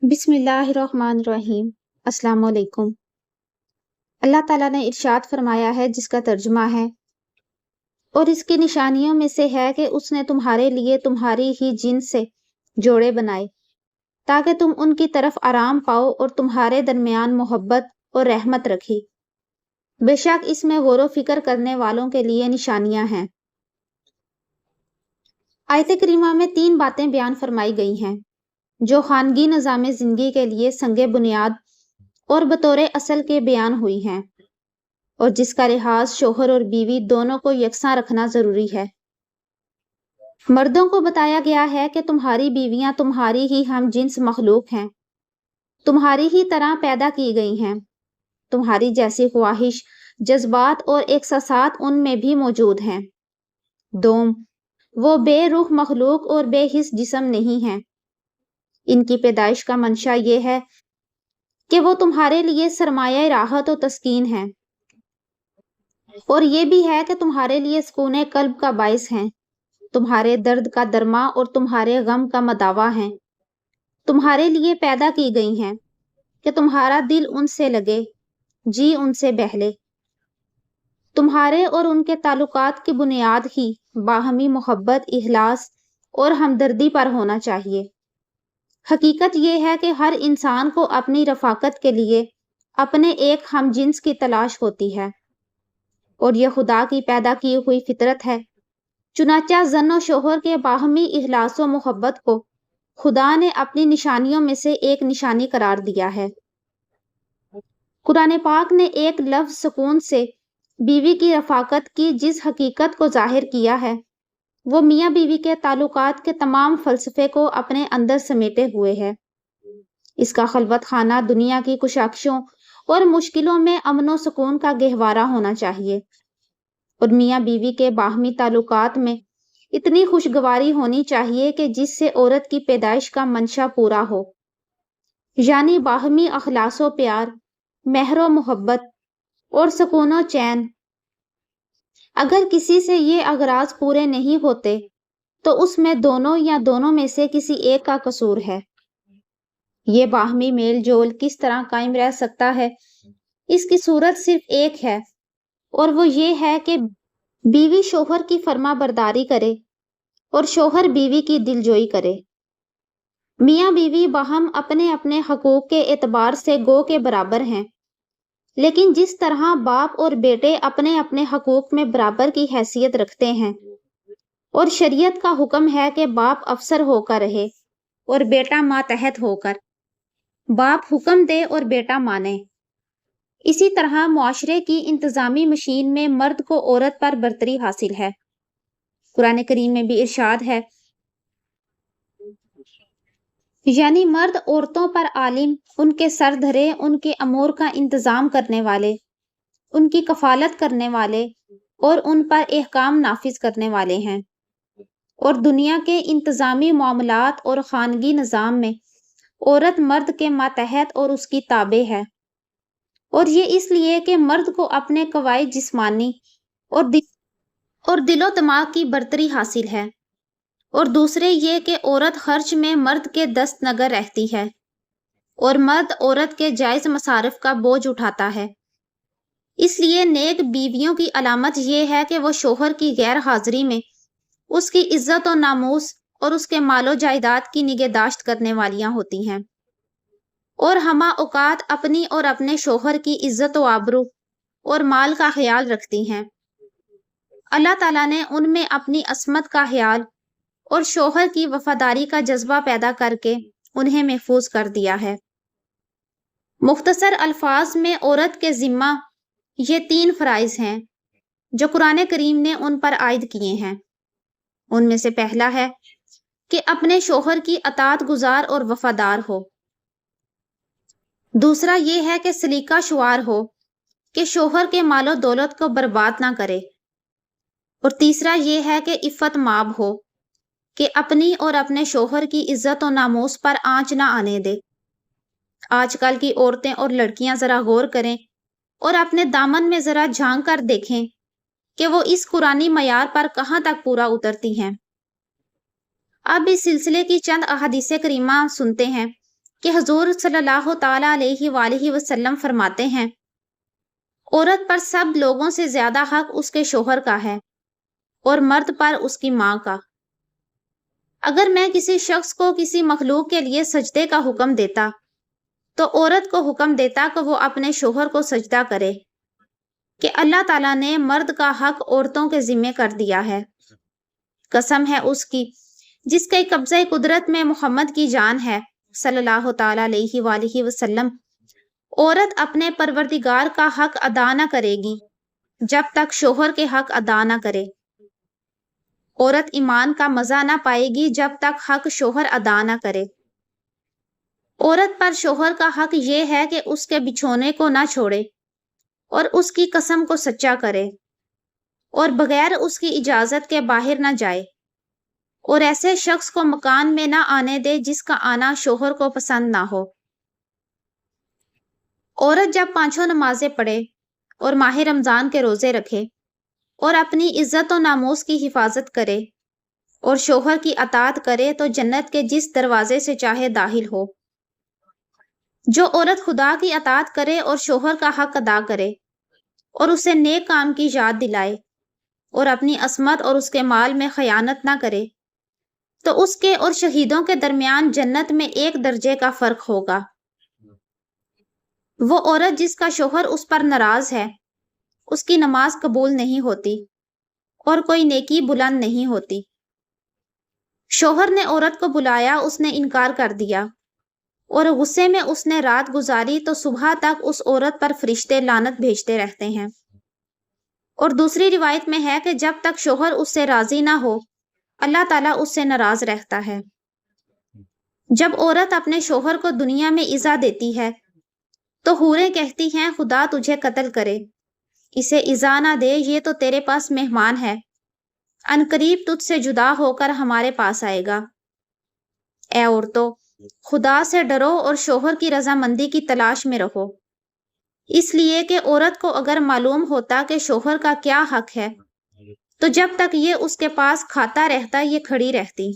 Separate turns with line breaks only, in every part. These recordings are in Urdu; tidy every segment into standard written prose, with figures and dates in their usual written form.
بسم اللہ الرحمن الرحیم۔ السلام علیکم۔ اللہ تعالیٰ نے ارشاد فرمایا ہے جس کا ترجمہ ہے، اور اس کی نشانیوں میں سے ہے کہ اس نے تمہارے لیے تمہاری ہی جنس سے جوڑے بنائے تاکہ تم ان کی طرف آرام پاؤ اور تمہارے درمیان محبت اور رحمت رکھی۔ بے شک اس میں غور و فکر کرنے والوں کے لیے نشانیاں ہیں۔ آیت کریمہ میں 3 باتیں بیان فرمائی گئی ہیں جو خانگی نظام زندگی کے لیے سنگ بنیاد اور بطور اصل کے بیان ہوئی ہیں، اور جس کا لحاظ شوہر اور بیوی دونوں کو یکساں رکھنا ضروری ہے۔ مردوں کو بتایا گیا ہے کہ تمہاری بیویاں تمہاری ہی ہم جنس مخلوق ہیں، تمہاری ہی طرح پیدا کی گئی ہیں، تمہاری جیسی خواہش، جذبات اور احساسات ان میں بھی موجود ہیں۔ دوم، وہ بے روح مخلوق اور بے حس جسم نہیں ہیں۔ ان کی پیدائش کا منشا یہ ہے کہ وہ تمہارے لیے سرمایہ راحت و تسکین ہیں، اور یہ بھی ہے کہ تمہارے لیے سکون قلب کا باعث ہیں، تمہارے درد کا درما اور تمہارے غم کا مداوا ہیں۔ تمہارے لیے پیدا کی گئی ہیں کہ تمہارا دل ان سے لگے، جی ان سے بہلے۔ تمہارے اور ان کے تعلقات کی بنیاد ہی باہمی محبت، اخلاص اور ہمدردی پر ہونا چاہیے۔ حقیقت یہ ہے کہ ہر انسان کو اپنی رفاقت کے لیے اپنے ایک ہم جنس کی تلاش ہوتی ہے، اور یہ خدا کی پیدا کی ہوئی فطرت ہے۔ چنانچہ زن و شوہر کے باہمی اخلاص و محبت کو خدا نے اپنی نشانیوں میں سے ایک نشانی قرار دیا ہے۔ قرآن پاک نے ایک لفظ سکون سے بیوی کی رفاقت کی جس حقیقت کو ظاہر کیا ہے، وہ میاں بیوی کے تعلقات کے تمام فلسفے کو اپنے اندر سمیٹے ہوئے ہے۔ اس کا خلوت خانہ دنیا کی کشاکشوں اور مشکلوں میں امن و سکون کا گہوارہ ہونا چاہیے، اور میاں بیوی کے باہمی تعلقات میں اتنی خوشگواری ہونی چاہیے کہ جس سے عورت کی پیدائش کا منشا پورا ہو، یعنی باہمی اخلاص و پیار، مہر و محبت اور سکون و چین۔ اگر کسی سے یہ اغراض پورے نہیں ہوتے تو اس میں دونوں یا دونوں میں سے کسی ایک کا قصور ہے۔ یہ باہمی میل جول کس طرح قائم رہ سکتا ہے؟ اس کی صورت صرف ایک ہے، اور وہ یہ ہے کہ بیوی شوہر کی فرما برداری کرے اور شوہر بیوی کی دلجوئی کرے۔ میاں بیوی باہم اپنے اپنے حقوق کے اعتبار سے گو کے برابر ہیں، لیکن جس طرح باپ اور بیٹے اپنے اپنے حقوق میں برابر کی حیثیت رکھتے ہیں، اور شریعت کا حکم ہے کہ باپ افسر ہو کر رہے اور بیٹا ماتحت ہو کر، باپ حکم دے اور بیٹا مانے، اسی طرح معاشرے کی انتظامی مشین میں مرد کو عورت پر برتری حاصل ہے۔ قرآن کریم میں بھی ارشاد ہے، یعنی مرد عورتوں پر عالم، ان کے سر دھرے، ان کے امور کا انتظام کرنے والے، ان کی کفالت کرنے والے اور ان پر احکام نافذ کرنے والے ہیں، اور دنیا کے انتظامی معاملات اور خانگی نظام میں عورت مرد کے ماتحت اور اس کی تابع ہے، اور یہ اس لیے کہ مرد کو اپنے قواعد جسمانی اور دل و دماغ کی برتری حاصل ہے، اور دوسرے یہ کہ عورت خرچ میں مرد کے دست نگر رہتی ہے، اور مرد عورت کے جائز مصارف کا بوجھ اٹھاتا ہے۔ اس لیے نیک بیویوں کی علامت یہ ہے کہ وہ شوہر کی غیر حاضری میں اس کی عزت و ناموس اور اس کے مال و جائیداد کی نگہداشت کرنے والیاں ہوتی ہیں، اور ہمہ اوقات اپنی اور اپنے شوہر کی عزت و آبرو اور مال کا خیال رکھتی ہیں۔ اللہ تعالیٰ نے ان میں اپنی عصمت کا خیال اور شوہر کی وفاداری کا جذبہ پیدا کر کے انہیں محفوظ کر دیا ہے۔ مختصر الفاظ میں عورت کے ذمہ یہ 3 فرائض ہیں جو قرآن کریم نے ان پر عائد کیے ہیں۔ ان میں سے پہلا ہے کہ اپنے شوہر کی اطاعت گزار اور وفادار ہو۔ دوسرا یہ ہے کہ سلیقہ شعار ہو کہ شوہر کے مال و دولت کو برباد نہ کرے، اور تیسرا یہ ہے کہ عفت مآب ہو کہ اپنی اور اپنے شوہر کی عزت و ناموس پر آنچ نہ آنے دے۔ آج کل کی عورتیں اور لڑکیاں ذرا غور کریں اور اپنے دامن میں ذرا جھانک کر دیکھیں کہ وہ اس قرآنی معیار پر کہاں تک پورا اترتی ہیں۔ اب اس سلسلے کی چند احادیث کریمہ سنتے ہیں کہ حضور صلی اللہ تعالیٰ علیہ وآلہ وسلم فرماتے ہیں، عورت پر سب لوگوں سے زیادہ حق اس کے شوہر کا ہے اور مرد پر اس کی ماں کا۔ اگر میں کسی شخص کو کسی مخلوق کے لیے سجدے کا حکم دیتا تو عورت کو حکم دیتا کہ وہ اپنے شوہر کو سجدہ کرے، کہ اللہ تعالیٰ نے مرد کا حق عورتوں کے ذمہ کر دیا ہے۔ قسم ہے اس کی جس کے قبضہ قدرت میں محمد کی جان ہے صلی اللہ تعالیٰ علیہ وآلہ وسلم، عورت اپنے پروردگار کا حق ادا نہ کرے گی جب تک شوہر کے حق ادا نہ کرے۔ عورت ایمان کا مزہ نہ پائے گی جب تک حق شوہر ادا نہ کرے۔ عورت پر شوہر کا حق یہ ہے کہ اس کے بچھونے کو نہ چھوڑے اور اس کی قسم کو سچا کرے اور بغیر اس کی اجازت کے باہر نہ جائے، اور ایسے شخص کو مکان میں نہ آنے دے جس کا آنا شوہر کو پسند نہ ہو۔ عورت جب 5 نمازیں پڑھے اور ماہ رمضان کے روزے رکھے اور اپنی عزت و ناموس کی حفاظت کرے اور شوہر کی اطاعت کرے تو جنت کے جس دروازے سے چاہے داخل ہو۔ جو عورت خدا کی اطاعت کرے اور شوہر کا حق ادا کرے اور اسے نیک کام کی یاد دلائے اور اپنی عصمت اور اس کے مال میں خیانت نہ کرے، تو اس کے اور شہیدوں کے درمیان جنت میں 1 درجے کا فرق ہوگا۔ وہ عورت جس کا شوہر اس پر ناراض ہے، اس کی نماز قبول نہیں ہوتی اور کوئی نیکی بلند نہیں ہوتی۔ شوہر نے عورت کو بلایا، اس نے انکار کر دیا اور غصے میں اس نے رات گزاری تو صبح تک اس عورت پر فرشتے لعنت بھیجتے رہتے ہیں۔ اور دوسری روایت میں ہے کہ جب تک شوہر اس سے راضی نہ ہو اللہ تعالیٰ اس سے ناراض رہتا ہے۔ جب عورت اپنے شوہر کو دنیا میں ایذا دیتی ہے تو حوریں کہتی ہیں خدا تجھے قتل کرے، اسے ایذا نہ دے، یہ تو تیرے پاس مہمان ہے، عنقریب تجھ سے جدا ہو کر ہمارے پاس آئے گا۔ اے عورتوں، خدا سے ڈرو اور شوہر کی رضامندی کی تلاش میں رہو، اس لیے کہ عورت کو اگر معلوم ہوتا کہ شوہر کا کیا حق ہے تو جب تک یہ اس کے پاس کھاتا رہتا یہ کھڑی رہتی۔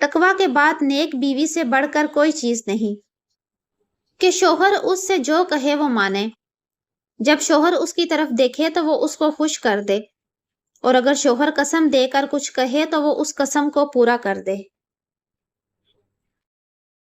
تقویٰ کے بعد نیک بیوی سے بڑھ کر کوئی چیز نہیں کہ شوہر اس سے جو کہے وہ مانے، جب شوہر اس کی طرف دیکھے تو وہ اس کو خوش کر دے، اور اگر شوہر قسم دے کر کچھ کہے تو وہ اس قسم کو پورا کر دے۔